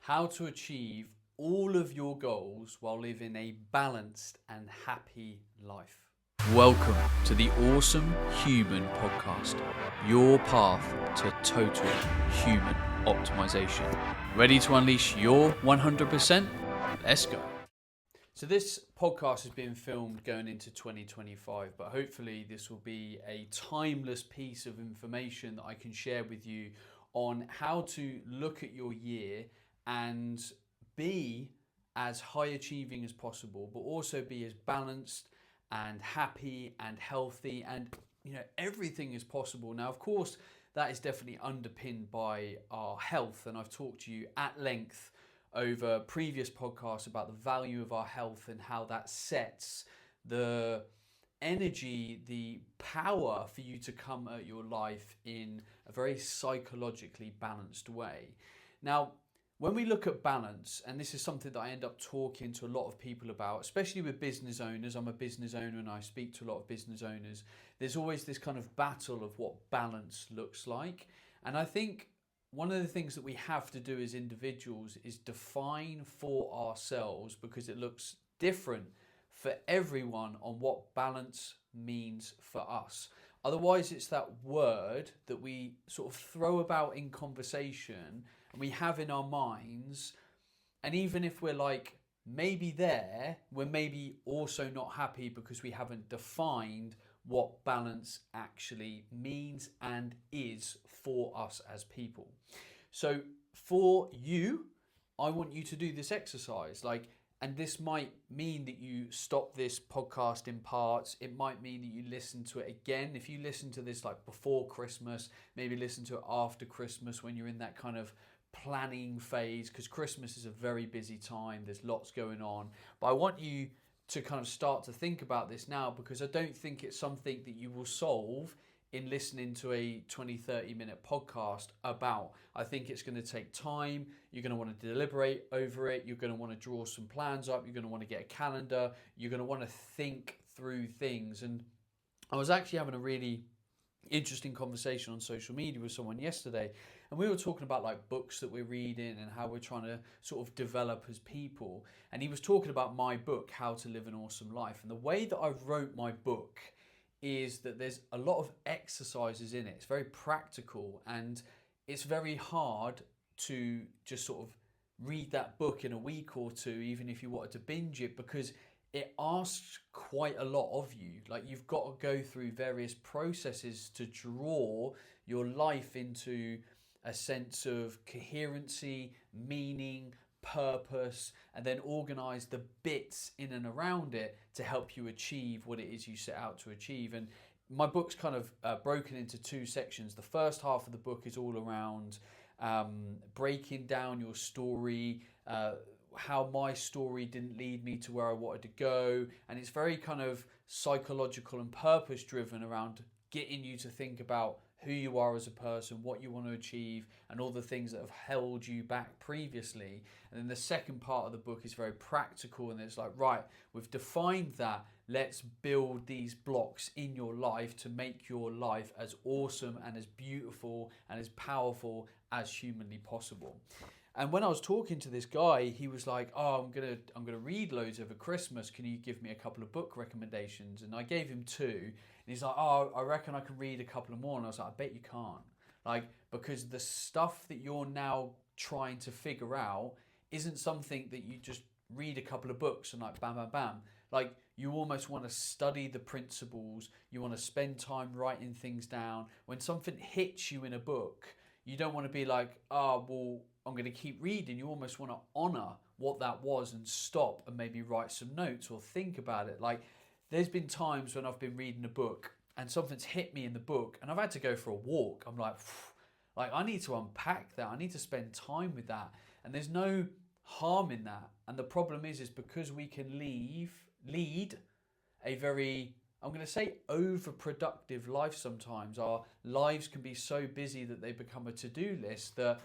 how to achieve all of your goals while living a balanced and happy life. Welcome to the Awesome Human Podcast, your path to total human optimization. Ready to unleash your 100%? Let's go. So this podcast is being filmed going into 2025, but hopefully this will be a timeless piece of information that I can share with you on how to look at your year and be as high achieving as possible, but also be as balanced and happy and healthy and everything is possible. Now, of course, that is definitely underpinned by our health, and I've talked to you at length over previous podcasts about the value of our health and how that sets the energy, the power for you to come at your life in a very psychologically balanced way. Now, when we look at balance, and this is something that I end up talking to a lot of people about, especially with business owners. I'm a business owner and I speak to a lot of business owners. There's always this kind of battle of what balance looks like. And I think one of the things that we have to do as individuals is define for ourselves, because it looks different for everyone, on what balance means for us. Otherwise, it's that word that we sort of throw about in conversation and we have in our minds. And even if we're like maybe there, we're maybe also not happy because we haven't defined what balance actually means and is for us as people. So for you, I want you to do this exercise. And this might mean that you stop this podcast in parts. It might mean that you listen to it again. If you listen to this like before Christmas, maybe listen to it after Christmas when you're in that kind of planning phase, because Christmas is a very busy time. There's lots going on. But I want you to kind of start to think about this now, because I don't think it's something that you will solve in listening to a 20-30 minute podcast about. I think it's going to take time. You're going to want to deliberate over it. You're going to want to draw some plans up. You're going to want to get a calendar. You're going to want to think through things. And I was actually having a really interesting conversation on social media with someone yesterday, and we were talking about like books that we're reading and how we're trying to sort of develop as people. And he was talking about my book, How to Live an Awesome Life. And the way that I wrote my book is that there's a lot of exercises in it. It's very practical, and it's very hard to just sort of read that book in a week or two, even if you wanted to binge it, because it asks quite a lot of you. Like, you've got to go through various processes to draw your life into a sense of coherency, meaning, purpose, and then organize the bits in and around it to help you achieve what it is you set out to achieve. And my book's kind of broken into two sections. The first half of the book is all around breaking down your story, how my story didn't lead me to where I wanted to go. And it's very kind of psychological and purpose driven around getting you to think about who you are as a person, what you want to achieve, and all the things that have held you back previously. And then the second part of the book is very practical, and it's like, right, we've defined that. Let's build these blocks in your life to make your life as awesome and as beautiful and as powerful as humanly possible. And when I was talking to this guy, he was like, "Oh, I'm gonna read loads over Christmas. Can you give me a couple of book recommendations?" And I gave him two. And he's like, "Oh, I reckon I can read a couple of more." And I was like, "I bet you can't." Because the stuff that you're now trying to figure out isn't something that you just read a couple of books and like bam, bam, bam. You almost want to study the principles. You want to spend time writing things down. When something hits you in a book, you don't want to be like, "Oh, well, I'm going to keep reading." You almost want to honor what that was and stop and maybe write some notes or think about it. There's been times when I've been reading a book and something's hit me in the book and I've had to go for a walk. I'm like, I need to unpack that. I need to spend time with that. And there's no harm in that. And the problem is because we can lead a very, I'm going to say, overproductive life sometimes. Our lives can be so busy that they become a to-do list that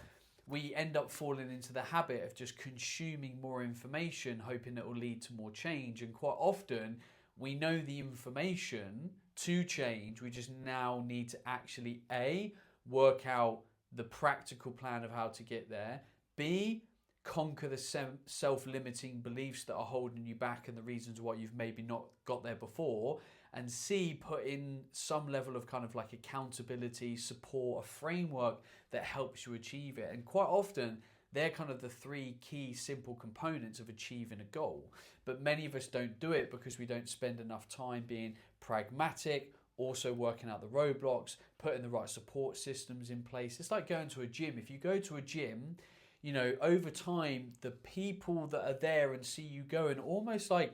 we end up falling into the habit of just consuming more information, hoping it will lead to more change. And quite often, we know the information to change. We just now need to actually A, work out the practical plan of how to get there. B, conquer the self-limiting beliefs that are holding you back and the reasons why you've maybe not got there before. And C, put in some level of kind of like accountability, support, a framework that helps you achieve it. And quite often, they're kind of the three key simple components of achieving a goal. But many of us don't do it because we don't spend enough time being pragmatic, also working out the roadblocks, putting the right support systems in place. It's like going to a gym. If you go to a gym, you know, over time, the people that are there and see you going almost like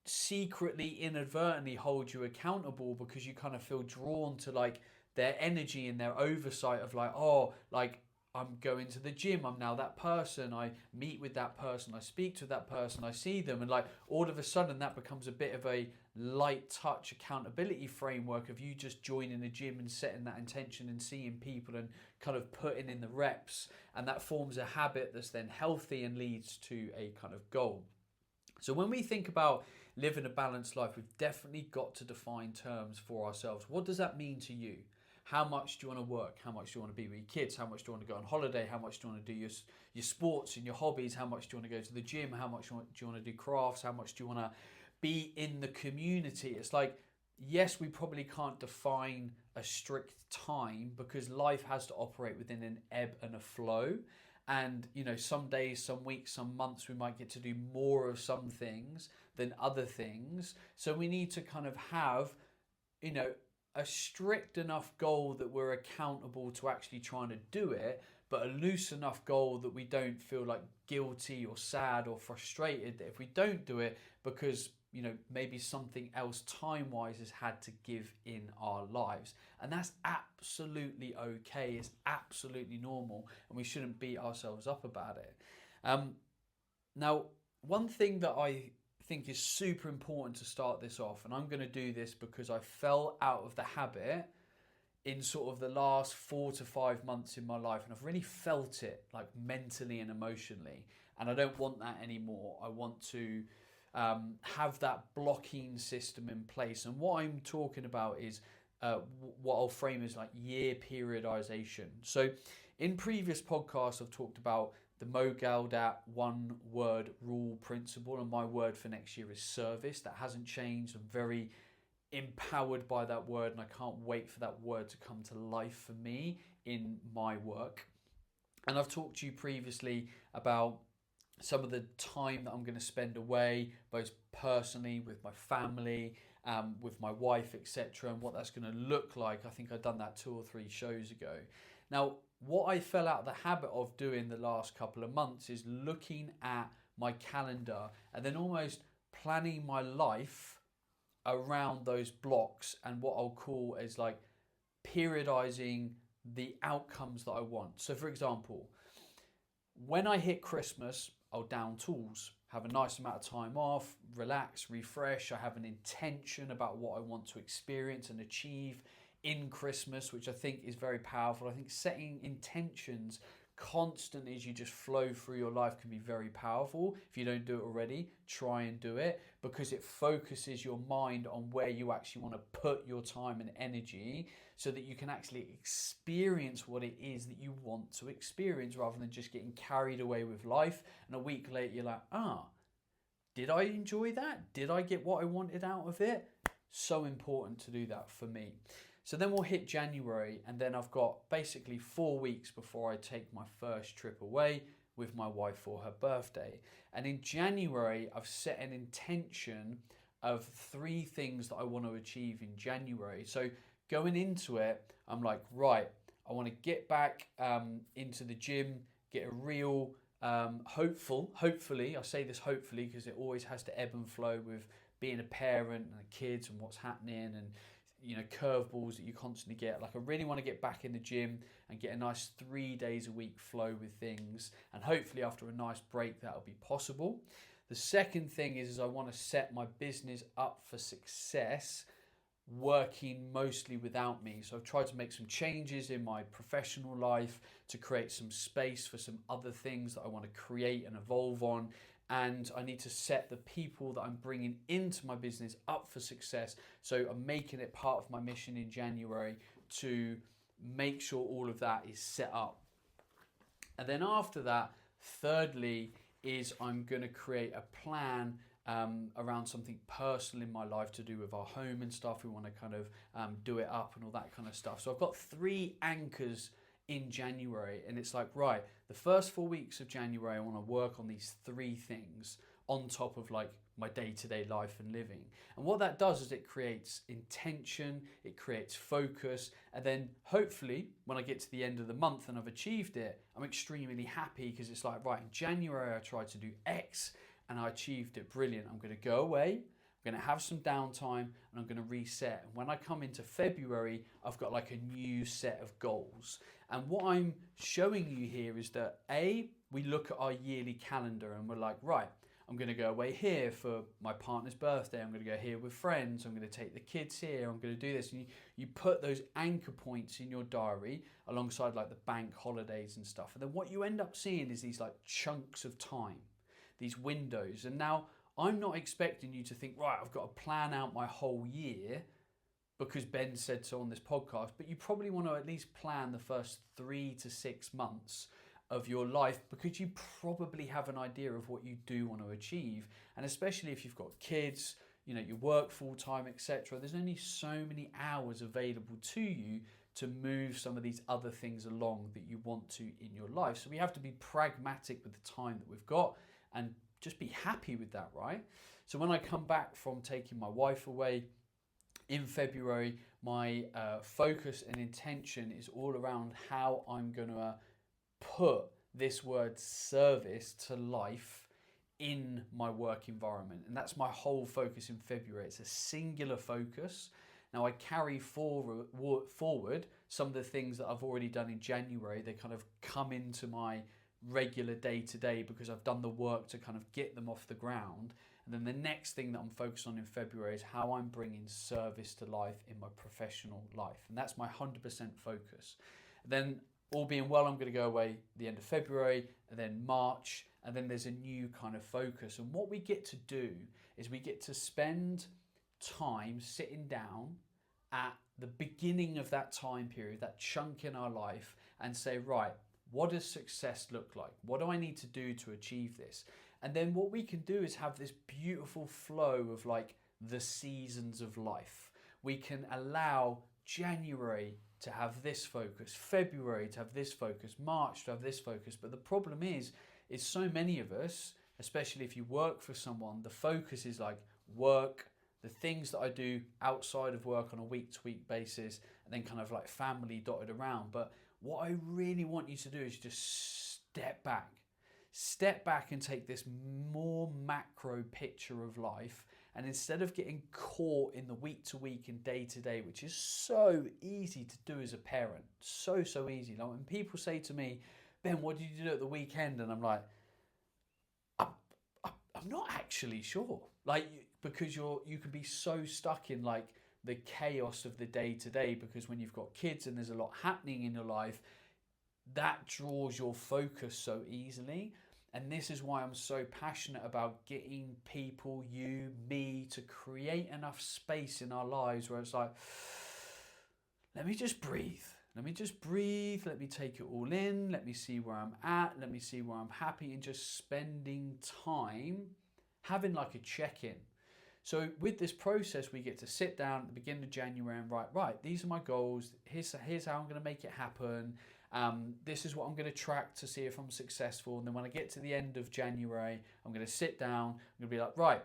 secretly, inadvertently hold you accountable, because you kind of feel drawn to like their energy and their oversight of like, oh, like I'm going to the gym, I'm now that person, I meet with that person, I speak to that person, I see them, and like all of a sudden that becomes a bit of a light touch accountability framework of you just joining the gym and setting that intention and seeing people and kind of putting in the reps, and that forms a habit that's then healthy and leads to a kind of goal. So when we think about living a balanced life, we've definitely got to define terms for ourselves. What does that mean to you? How much do you want to work? How much do you want to be with your kids? How much do you want to go on holiday? How much do you want to do your sports and your hobbies? How much do you want to go to the gym? How much do you want to do crafts? How much do you want to be in the community? It's like, yes, we probably can't define a strict time because life has to operate within an ebb and a flow. And, you know, some days, some weeks, some months, we might get to do more of some things than other things. So we need to kind of have, you know, a strict enough goal that we're accountable to actually trying to do it, but a loose enough goal that we don't feel like guilty or sad or frustrated that if we don't do it because, you know, maybe something else time-wise has had to give in our lives. And that's absolutely okay. It's absolutely normal, and we shouldn't beat ourselves up about it. Now, one thing that I think is super important to start this off, and I'm going to do this because I fell out of the habit in sort of the last 4 to 5 months in my life, and I've really felt it like mentally and emotionally, and I don't want that anymore. I want to have that blocking system in place. And what I'm talking about is what I'll frame as like year periodization. So in previous podcasts, I've talked about the Mo Gawdat one word rule principle, and my word for next year is service. That hasn't changed. I'm very empowered by that word, and I can't wait for that word to come to life for me in my work. And I've talked to you previously about some of the time that I'm going to spend away, both personally, with my family, with my wife, etc., and what that's going to look like. I think I've done that 2 or 3 shows ago. Now, what I fell out of the habit of doing the last couple of months is looking at my calendar and then almost planning my life around those blocks and what I'll call as like periodizing the outcomes that I want. So for example, when I hit Christmas, I'll down tools, have a nice amount of time off, relax, refresh. I have an intention about what I want to experience and achieve in Christmas, which I think is very powerful. I think setting intentions constantly as you just flow through your life can be very powerful. If you don't do it already, try and do it, because it focuses your mind on where you actually want to put your time and energy so that you can actually experience what it is that you want to experience, rather than just getting carried away with life. And a week later, you're like, did I enjoy that? Did I get what I wanted out of it? So important to do that for me. So then we'll hit January, and then I've got basically 4 weeks before I take my first trip away with my wife for her birthday. And in January, I've set an intention of 3 things that I want to achieve in January. So going into it, I'm like, right, I want to get back into the gym, get a real hopefully, I say this hopefully because it always has to ebb and flow with being a parent and the kids and what's happening, and you know, curveballs that you constantly get. Like, I really want to get back in the gym and get a nice 3 days a week flow with things, and hopefully after a nice break that'll be possible. The second thing is I want to set my business up for success, working mostly without me. So I've tried to make some changes in my professional life to create some space for some other things that I want to create and evolve on. And I need to set the people that I'm bringing into my business up for success. So I'm making it part of my mission in January to make sure all of that is set up. And then after that, Thirdly is I'm going to create a plan around something personal in my life to do with our home and stuff. We want to kind of do it up and all that kind of stuff. So I've got 3 anchors in January, and it's like, right, the first 4 weeks of January, I want to work on these 3 things on top of like my day-to-day life and living. And what that does is it creates intention, it creates focus, and then hopefully when I get to the end of the month and I've achieved it, I'm extremely happy because it's like, right, in January I tried to do X and I achieved it, brilliant. I'm going to go away, I'm going to have some downtime, and I'm going to reset. And when I come into February, I've got like a new set of goals. And what I'm showing you here is that we look at our yearly calendar and we're like, right, I'm going to go away here for my partner's birthday. I'm going to go here with friends. I'm going to take the kids here. I'm going to do this. And you put those anchor points in your diary alongside like the bank holidays and stuff. And then what you end up seeing is these like chunks of time, these windows. And now I'm not expecting you to think, right, I've got to plan out my whole year because Ben said so on this podcast. But you probably want to at least plan the first 3 to 6 months of your life, because you probably have an idea of what you do want to achieve. And especially if you've got kids, you know, you work full time, etc., there's only so many hours available to you to move some of these other things along that you want to in your life. So we have to be pragmatic with the time that we've got and just be happy with that, right? So when I come back from taking my wife away in February, my focus and intention is all around how I'm going to put this word service to life in my work environment. And that's my whole focus in February. It's a singular focus. Now I carry forward some of the things that I've already done in January. They kind of come into my regular day-to-day because I've done the work to kind of get them off the ground. And then the next thing that I'm focused on in February is how I'm bringing service to life in my professional life. And that's my 100% focus. Then all being well, I'm going to go away the end of February and then March, and then there's a new kind of focus. And what we get to do is we get to spend time sitting down at the beginning of that time period, that chunk in our life, and say, right, what does success look like? What do I need to do to achieve this? And then what we can do is have this beautiful flow of like the seasons of life. We can allow January to have this focus, February to have this focus, March to have this focus. But the problem is so many of us, especially if you work for someone, the focus is like work, the things that I do outside of work on a week-to-week basis, and then kind of like family dotted around. But what I really want you to do is just step back and take this more macro picture of life. And instead of getting caught in the week to week and day to day, which is so easy to do as a parent, so easy. Like when people say to me, Ben, what did you do at the weekend? And I'm like, I'm not actually sure. Like, because you can be so stuck in like the chaos of the day to day, because when you've got kids and there's a lot happening in your life, that draws your focus so easily. And this is why I'm so passionate about getting people, you, me, to create enough space in our lives where it's like, let me just breathe. Let me take it all in. Let me see where I'm at. Let me see where I'm happy, and just spending time having like a check-in. So with this process, we get to sit down at the beginning of January and write, right, these are my goals. Here's how I'm going to make it happen. This is what I'm going to track to see if I'm successful. And then when I get to the end of January, I'm going to sit down. I'm going to be like, right,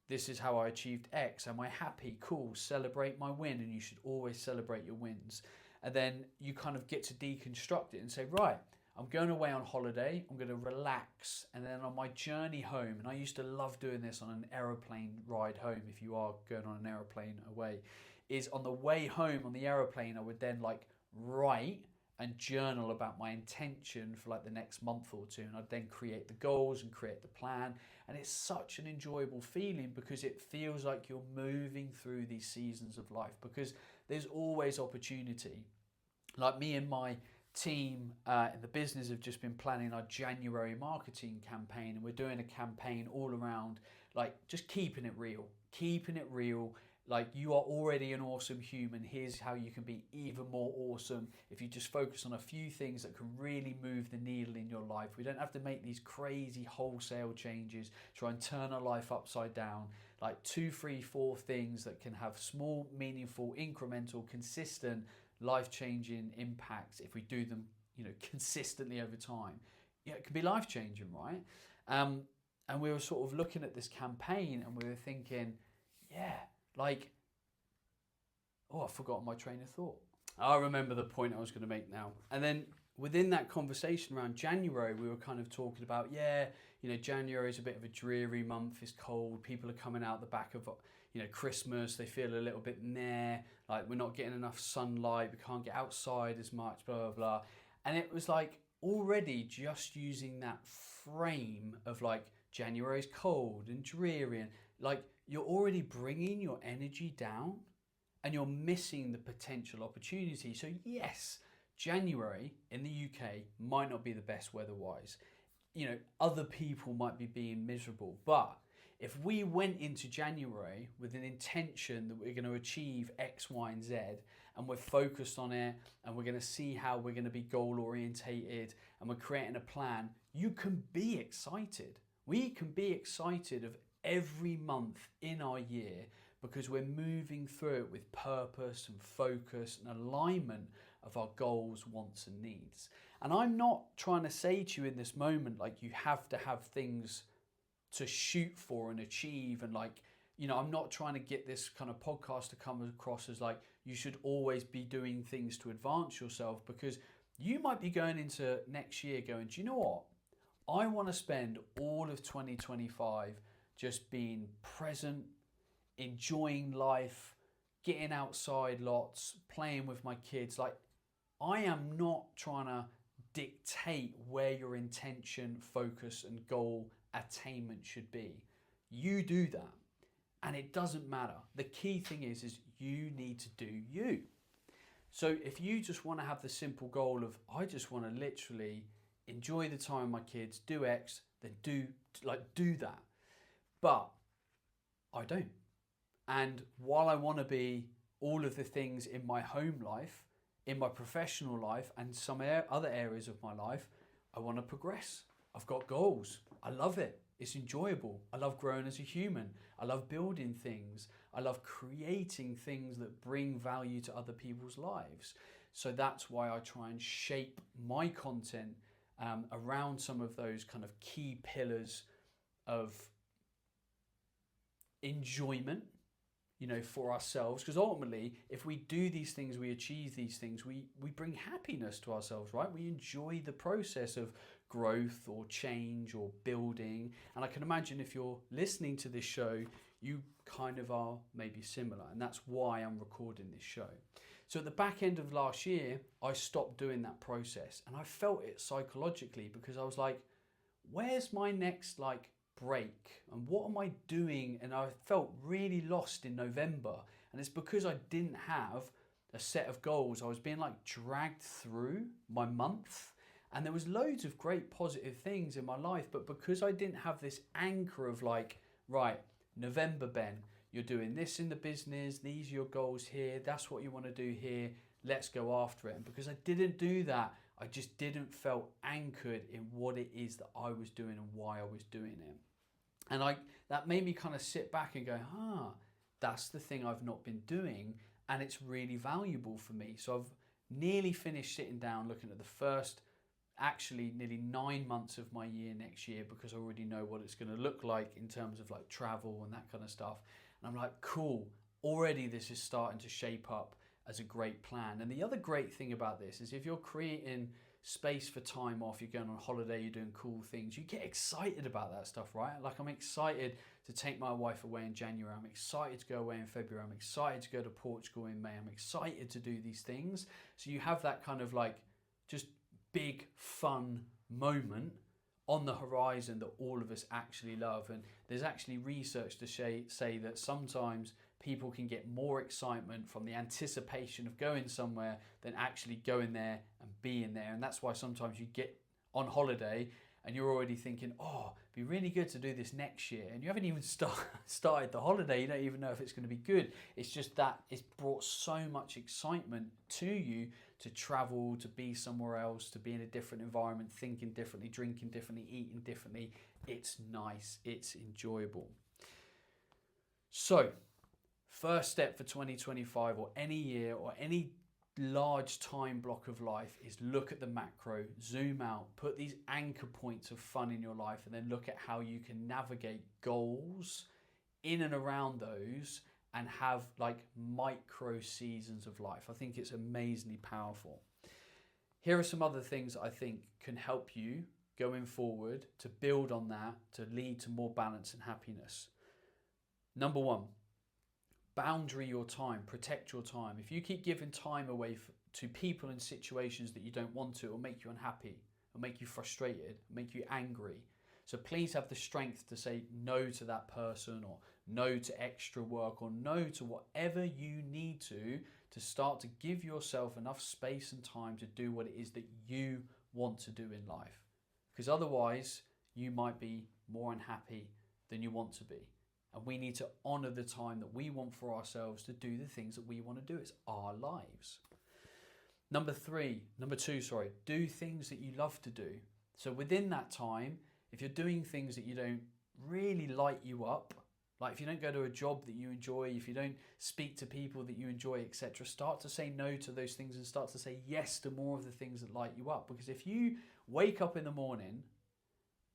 this is how I achieved X. Am I happy? Cool. Celebrate my win. And you should always celebrate your wins. And then you kind of get to deconstruct it and say, right, I'm going away on holiday. I'm going to relax. And then on my journey home, and I used to love doing this on an aeroplane ride home, if you are going on an aeroplane away, is on the way home on the aeroplane, I would then like write and journal about my intention for like the next month or two. And I'd then create the goals and create the plan. And it's such an enjoyable feeling because it feels like you're moving through these seasons of life, because there's always opportunity. Like me and my team in the business have just been planning our January marketing campaign, and we're doing a campaign all around like just keeping it real, Like, you are already an awesome human. Here's how you can be even more awesome if you just focus on a few things that can really move the needle in your life. We don't have to make these crazy wholesale changes, try and turn our life upside down. Like 2, 3, 4 things that can have small, meaningful, incremental, consistent, life-changing impacts if we do them, consistently over time. Yeah, it can be life-changing, right? And we were sort of looking at this campaign and we were thinking, yeah, like, I've forgotten my train of thought. I remember the point I was going to make now. And then within that conversation around January, we were kind of talking about, January is a bit of a dreary month. It's cold. People are coming out the back of, Christmas. They feel a little bit like we're not getting enough sunlight. We can't get outside as much, blah, blah, blah. And it was like already just using that frame of like January's cold and dreary and like, you're already bringing your energy down and you're missing the potential opportunity. So yes, January in the UK might not be the best weather-wise. Other people might be being miserable. But if we went into January with an intention that we're going to achieve X, Y, and Z, and we're focused on it, and we're going to see how we're going to be goal-orientated, and we're creating a plan, you can be excited. We can be excited of every month in our year because we're moving through it with purpose and focus and alignment of our goals, wants and needs. And I'm not trying to say to you in this moment like you have to have things to shoot for and achieve, and like, I'm not trying to get this kind of podcast to come across as like you should always be doing things to advance yourself, because you might be going into next year going, do you know what? I want to spend all of 2025 just being present, enjoying life, getting outside lots, playing with my kids. Like, I am not trying to dictate where your intention, focus, and goal attainment should be. You do that, and it doesn't matter. The key thing is you need to do you. So if you just want to have the simple goal of, I just want to literally enjoy the time with my kids, do X, then do that. But I don't. And while I want to be all of the things in my home life, in my professional life, and some other areas of my life, I want to progress. I've got goals. I love it. It's enjoyable. I love growing as a human. I love building things. I love creating things that bring value to other people's lives. So that's why I try and shape my content around some of those kind of key pillars of enjoyment, for ourselves. Because ultimately, if we do these things, we achieve these things, we bring happiness to ourselves, right? We enjoy the process of growth or change or building. And I can imagine if you're listening to this show, you kind of are maybe similar. And that's why I'm recording this show. So at the back end of last year, I stopped doing that process, and I felt it psychologically because I was like, where's my next break, and what am I doing? And I felt really lost in November, and it's because I didn't have a set of goals. I was being dragged through my month, and there was loads of great positive things in my life, but because I didn't have this anchor of right, November, Ben, you're doing this in the business, these are your goals here, that's what you want to do here, let's go after it. And because I didn't do that, I just didn't feel anchored in what it is that I was doing and why I was doing it. And that made me kind of sit back and go, that's the thing I've not been doing, and it's really valuable for me. So I've nearly finished sitting down looking at the first, actually nearly 9 months of my year next year, because I already know what it's going to look like in terms of travel and that kind of stuff. And I'm like, cool, already this is starting to shape up as a great plan. And the other great thing about this is if you're creating space for time off, you're going on holiday, you're doing cool things, you get excited about that stuff, right? I'm excited to take my wife away in January. I'm excited to go away in February. I'm excited to go to Portugal in May. I'm excited to do these things. So you have that kind of just big fun moment on the horizon that all of us actually love. And there's actually research to say that sometimes people can get more excitement from the anticipation of going somewhere than actually going there and being there. And that's why sometimes you get on holiday and you're already thinking, oh, it'd be really good to do this next year, and you haven't even started the holiday. You don't even know if it's going to be good. It's just that it's brought so much excitement to you to travel, to be somewhere else, to be in a different environment, thinking differently, drinking differently, eating differently. It's nice, it's enjoyable. So, first step for 2025 or any year or any large time block of life is look at the macro, zoom out, put these anchor points of fun in your life, and then look at how you can navigate goals in and around those and have like micro seasons of life. I think it's amazingly powerful. Here are some other things that I think can help you going forward to build on that, to lead to more balance and happiness. Number one, boundary your time, protect your time. If you keep giving time away to people and situations that you don't want to, it'll make you unhappy, it'll make you frustrated, it'll make you angry. So please have the strength to say no to that person, or no to extra work, or no to whatever you need to start to give yourself enough space and time to do what it is that you want to do in life. Because otherwise you might be more unhappy than you want to be. And we need to honor the time that we want for ourselves to do the things that we want to do. It's our lives. Number two, do things that you love to do. So within that time, if you're doing things that you don't really light you up, like if you don't go to a job that you enjoy, if you don't speak to people that you enjoy, etc., start to say no to those things and start to say yes to more of the things that light you up. Because if you wake up in the morning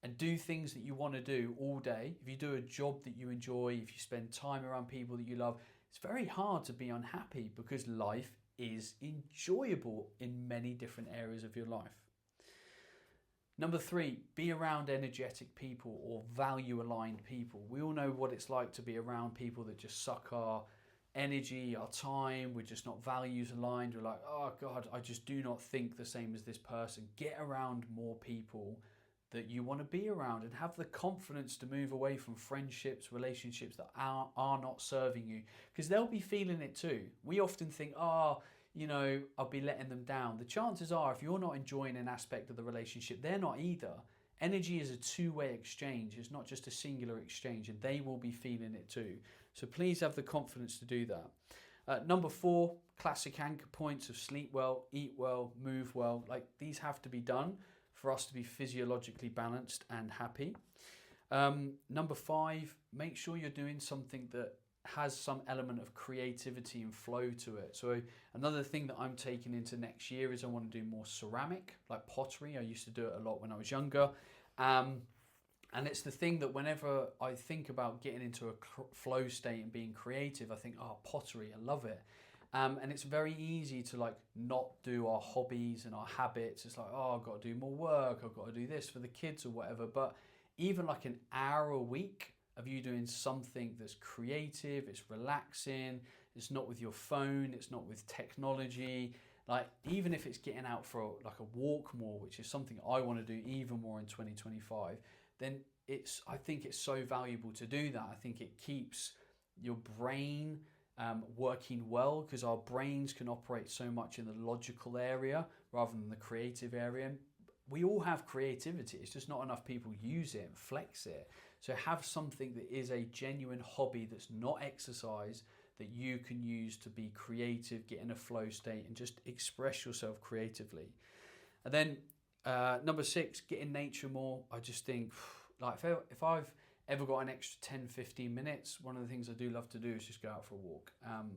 and do things that you want to do all day, if you do a job that you enjoy, if you spend time around people that you love, it's very hard to be unhappy because life is enjoyable in many different areas of your life. Number three, be around energetic people or value-aligned people. We all know what it's like to be around people that just suck our energy, our time. We're just not values aligned. We're like, oh God, I just do not think the same as this person. Get around more people that you want to be around, and have the confidence to move away from friendships, relationships that are not serving you, because they'll be feeling it too. We often think, I'll be letting them down. The chances are, if you're not enjoying an aspect of the relationship, they're not either. Energy is a two-way exchange. It's not just a singular exchange, and they will be feeling it too. So please have the confidence to do that. Number four, classic anchor points of sleep well, eat well, move well. Like, these have to be done for us to be physiologically balanced and happy. Number five, make sure you're doing something that has some element of creativity and flow to it. So another thing that I'm taking into next year is I want to do more ceramic, like pottery. I used to do it a lot when I was younger. And it's the thing that whenever I think about getting into a flow state and being creative, I think, pottery, I love it. And it's very easy to like not do our hobbies and our habits. It's like, I've got to do more work, I've got to do this for the kids or whatever. But even like an hour a week of you doing something that's creative, it's relaxing, it's not with your phone, it's not with technology. Like, even if it's getting out for like a walk more, which is something I want to do even more in 2025, then I think it's so valuable to do that. I think it keeps your brain working well, because our brains can operate so much in the logical area rather than the creative area. We all have creativity, it's just not enough people use it and flex it. So have something that is a genuine hobby that's not exercise, that you can use to be creative, get in a flow state and just express yourself creatively. And then number six, get in nature more. I just think, like, if I've ever got an extra 10-15 minutes, one of the things I do love to do is just go out for a walk. And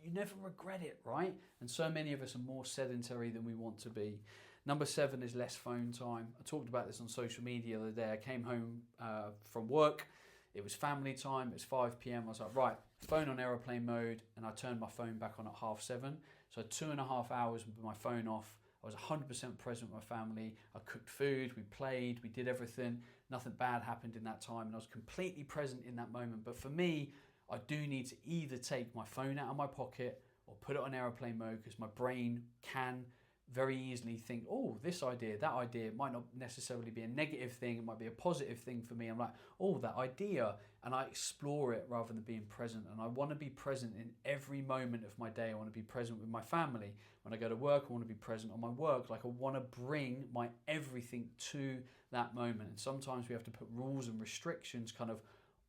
you never regret it, right? And so many of us are more sedentary than we want to be. Number seven is less phone time. I talked about this on social media the other day. I came home from work. It was family time. It was 5 p.m. I was like, right, phone on airplane mode. And I turned my phone back on at 7:30. So 2.5 hours with my phone off. I was 100% present with my family. I cooked food, we played, we did everything. Nothing bad happened in that time, and I was completely present in that moment. But for me, I do need to either take my phone out of my pocket or put it on airplane mode, because my brain can very easily think, oh, this idea, that idea, it might not necessarily be a negative thing, it might be a positive thing for me. I'm like, oh, that idea, and I explore it rather than being present. And I want to be present in every moment of my day. I want to be present with my family. When I go to work, I want to be present on my work. Like, I want to bring my everything to that moment. And sometimes we have to put rules and restrictions kind of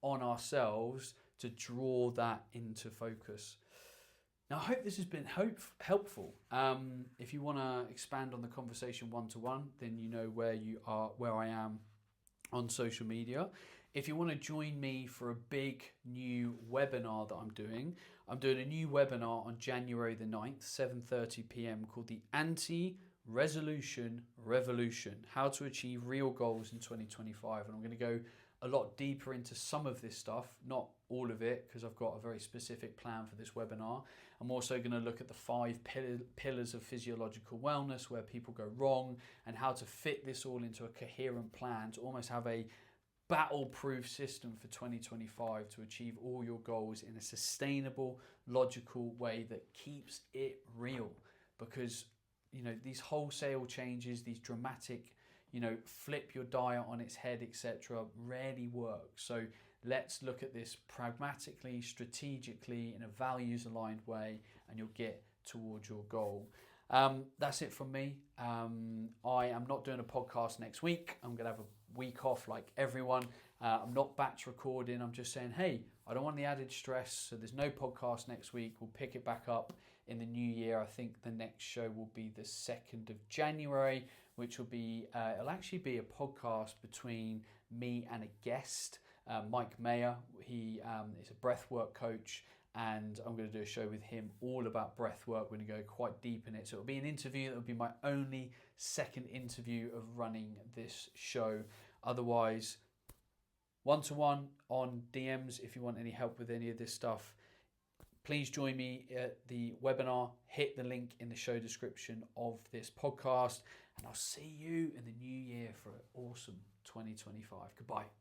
on ourselves to draw that into focus. Now, I hope this has been helpful. If you want to expand on the conversation one-to-one, then you know where I am on social media. If you want to join me for a big new webinar that I'm doing a new webinar on January the 9th, 7:30 p.m. called the Anti-Resolution Revolution, How to Achieve Real Goals in 2025. And I'm going to go a lot deeper into some of this stuff, not all of it, because I've got a very specific plan for this webinar. I'm also going to look at the 5 pillars of physiological wellness, where people go wrong, and how to fit this all into a coherent plan to almost have a battle-proof system for 2025 to achieve all your goals in a sustainable, logical way that keeps it real. Because, these wholesale changes, these dramatic, flip your diet on its head, etc., rarely work. So let's look at this pragmatically, strategically, in a values-aligned way, and you'll get towards your goal. That's it from me. I am not doing a podcast next week. I'm going to have a week off like everyone. I'm not batch recording. I'm just saying, hey, I don't want the added stress, so there's no podcast next week. We'll pick it back up in the new year. I think the next show will be the 2nd of January, which will be, it'll actually be a podcast between me and a guest, Mike Mayer. He is a breathwork coach, and I'm going to do a show with him all about breathwork. We're going to go quite deep in it. So it'll be an interview. It'll be my only second interview of running this show. Otherwise, one-to-one on DMs if you want any help with any of this stuff. Please join me at the webinar. Hit the link in the show description of this podcast, and I'll see you in the new year for an awesome 2025. Goodbye.